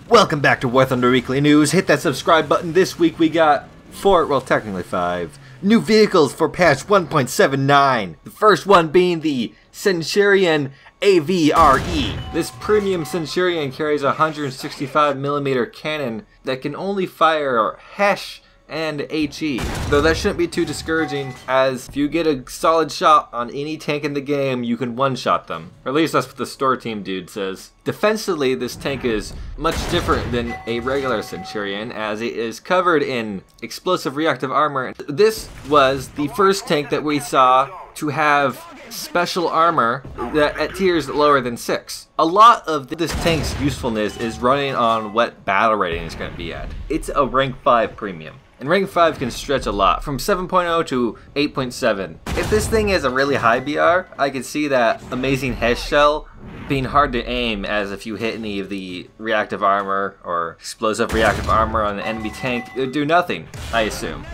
Welcome back to War Thunder Weekly News. Hit that subscribe button. This week we got technically 5 new vehicles for patch 1.79. The first one being the Centurion AVRE. This premium Centurion carries a 165mm cannon that can only fire HESH and HE. Though that shouldn't be too discouraging, as if you get a solid shot on any tank in the game, you can one-shot them. Or at least that's what the store team dude says. Defensively, this tank is much different than a regular Centurion, as it is covered in explosive reactive armor. This was the first tank that we saw to have special armor that at tiers lower than 6. A lot of this tank's usefulness is running on what battle rating it's going to be at. It's a rank 5 premium. And rank 5 can stretch a lot, from 7.0 to 8.7. If this thing is a really high BR, I could see that amazing HESH shell being hard to aim, as if you hit any of the reactive armor or explosive reactive armor on an enemy tank, it would do nothing, I assume.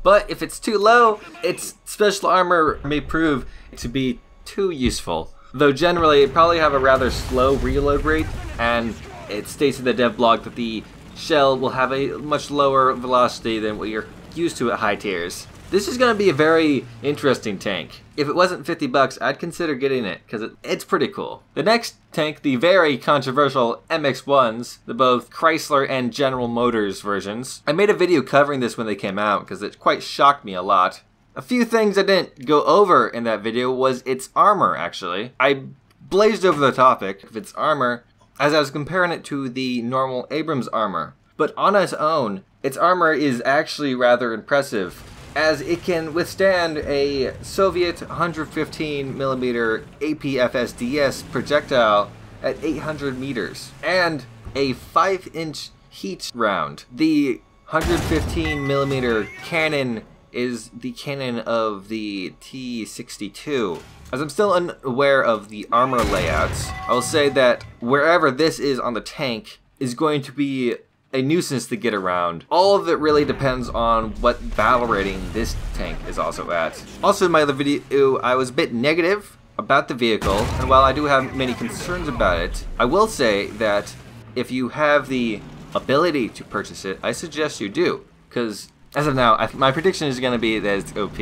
But if it's too low, its special armor may prove to be too useful. Though generally, it probably have a rather slow reload rate, and it states in the dev blog that the shell will have a much lower velocity than what you're used to at high tiers. This is going to be a very interesting tank. If it wasn't 50 bucks, I'd consider getting it, because it's pretty cool. The next tank, the very controversial MX-1s, the both Chrysler and General Motors versions. I made a video covering this when they came out, because it quite shocked me a lot. A few things I didn't go over in that video was its armor, actually. I blazed over the topic of its armor, as I was comparing it to the normal Abrams armor. But on its own, its armor is actually rather impressive, as it can withstand a Soviet 115mm APFSDS projectile at 800 meters, and a 5-inch heat round. The 115mm cannon is the cannon of the T-62. As I'm still unaware of the armor layouts, I will say that wherever this is on the tank is going to be a nuisance to get around. All of it really depends on what battle rating this tank is also at. Also in my other video, I was a bit negative about the vehicle, and while I do have many concerns about it, I will say that if you have the ability to purchase it, I suggest you do, because as of now, my prediction is going to be that it's OP.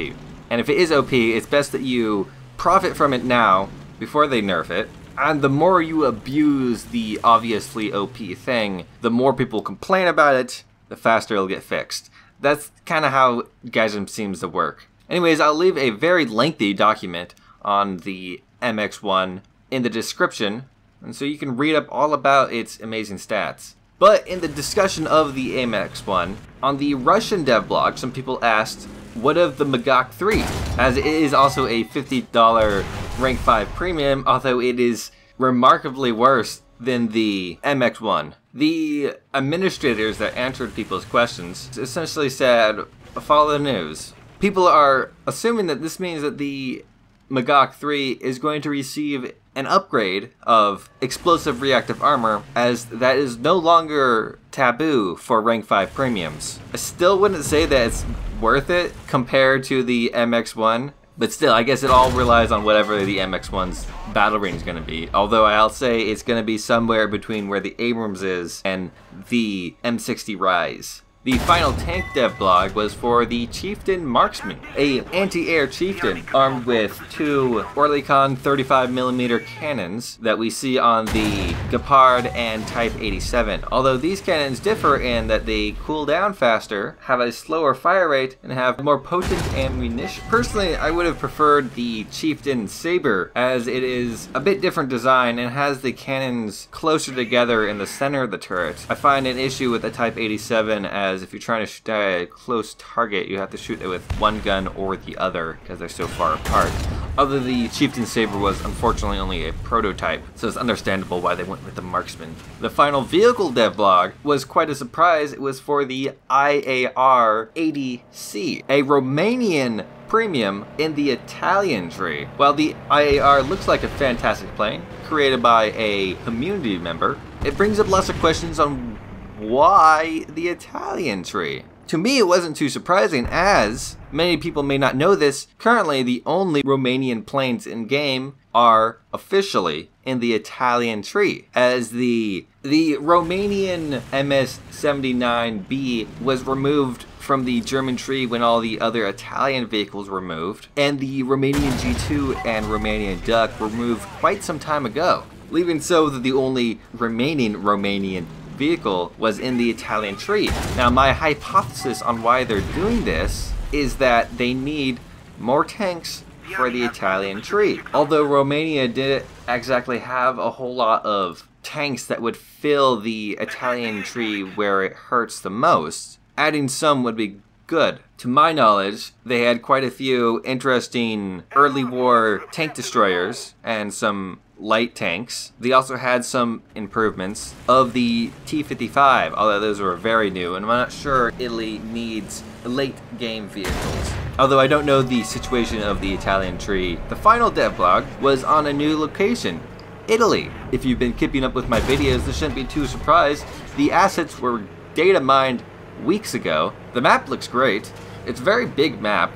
And if it is OP, it's best that you profit from it now before they nerf it, and the more you abuse the obviously OP thing, the more people complain about it, the faster it'll get fixed. That's kind of how Gaijin seems to work. Anyways, I'll leave a very lengthy document on the MX-1 in the description, and so you can read up all about its amazing stats. But in the discussion of the MX-1, on the Russian dev blog, some people asked, what of the Magach 3? As it is also a $50 rank 5 premium, although it is remarkably worse than the MX-1. The administrators that answered people's questions essentially said, follow the news. People are assuming that this means that the Magach 3 is going to receive an upgrade of explosive reactive armor, as that is no longer taboo for rank 5 premiums. I still wouldn't say that it's worth it compared to the MX-1, but still, I guess it all relies on whatever the MX-1's battle range is going to be. Although I'll say it's going to be somewhere between where the Abrams is and the M60 Rise. The final tank dev blog was for the Chieftain Marksman, a anti-air chieftain armed with 2 Oerlikon 35mm cannons that we see on the Gepard and Type 87. Although these cannons differ in that they cool down faster, have a slower fire rate, and have more potent ammunition. Personally, I would have preferred the Chieftain Sabre, as it is a bit different design and has the cannons closer together in the center of the turret. I find an issue with the Type 87 as if you're trying to shoot at a close target, you have to shoot it with one gun or the other because they're so far apart. Although the Chieftain Sabre was unfortunately only a prototype, so it's understandable why they went with the Marksman. The final vehicle dev blog was quite a surprise. It was for the I.A.R 80C, a Romanian premium in the Italian tree. While the I.A.R looks like a fantastic plane, created by a community member, it brings up lots of questions on why the Italian tree? To me, it wasn't too surprising, as many people may not know this, currently the only Romanian planes in game are officially in the Italian tree, as the Romanian MS-79B was removed from the German tree when all the other Italian vehicles were moved, and the Romanian G2 and Romanian Duck were moved quite some time ago, leaving so that the only remaining Romanian vehicle was in the Italian tree. Now, my hypothesis on why they're doing this is that they need more tanks for the Italian tree. Although Romania didn't exactly have a whole lot of tanks that would fill the Italian tree where it hurts the most, adding some would be good. To my knowledge, they had quite a few interesting early war tank destroyers and some light tanks. They also had some improvements of the T-55, although those were very new, and I'm not sure Italy needs late game vehicles. Although I don't know the situation of the Italian tree. The final devlog was on a new location, Italy. If you've been keeping up with my videos, this shouldn't be too surprised. The assets were data mined weeks ago. The map looks great. It's a very big map.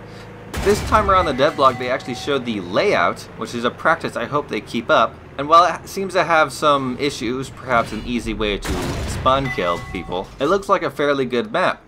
This time around the devlog, they actually showed the layout, which is a practice I hope they keep up. And while it seems to have some issues, perhaps an easy way to spawn kill people, it looks like a fairly good map.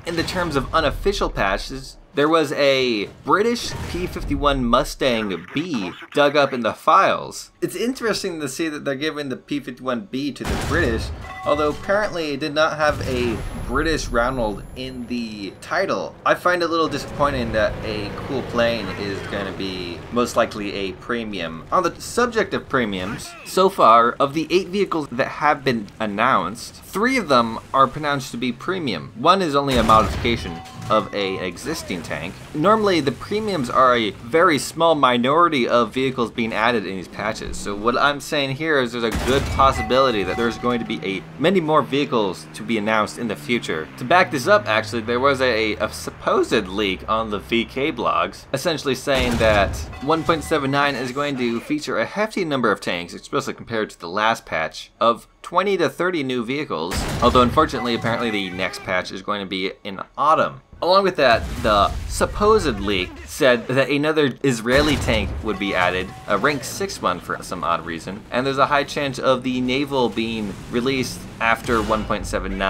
In the terms of unofficial patches, there was a British P-51 Mustang B dug up in the files. It's interesting to see that they're giving the P-51B to the British, although apparently it did not have a British Ronald in the title. I find it a little disappointing that a cool plane is going to be most likely a premium. On the subject of premiums, so far, of the 8 vehicles that have been announced, 3 of them are pronounced to be premium. One is only a modification of an existing tank. Normally, the premiums are a very small minority of vehicles being added in these patches. So what I'm saying here is there's a good possibility that there's going to be many more vehicles to be announced in the future. To back this up, actually, there was a supposed leak on the VK blogs, essentially saying that 1.79 is going to feature a hefty number of tanks, especially compared to the last patch, of 20 to 30 new vehicles, although unfortunately apparently the next patch is going to be in autumn. Along with that, the supposed leak said that another Israeli tank would be added, a rank 6 one for some odd reason, and there's a high chance of the naval being released after 1.79.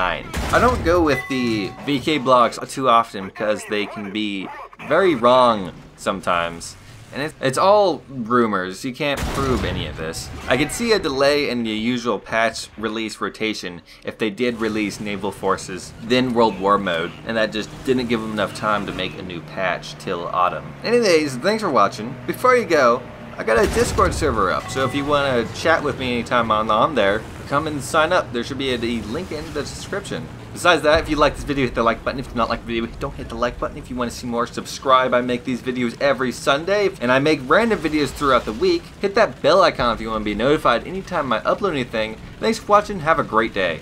I don't go with the VK blogs too often because they can be very wrong sometimes. And it's all rumors, you can't prove any of this. I could see a delay in the usual patch release rotation if they did release Naval Forces, then World War mode, and that just didn't give them enough time to make a new patch till autumn. Anyways, thanks for watching. Before you go, I got a Discord server up, so if you want to chat with me anytime I'm there, come and sign up. There should be a link in the description. Besides that, if you like this video, hit the like button. If you not like the video, don't hit the like button. If you want to see more, subscribe. I make these videos every Sunday, and I make random videos throughout the week. Hit that bell icon if you want to be notified anytime I upload anything. Thanks for watching. Have a great day.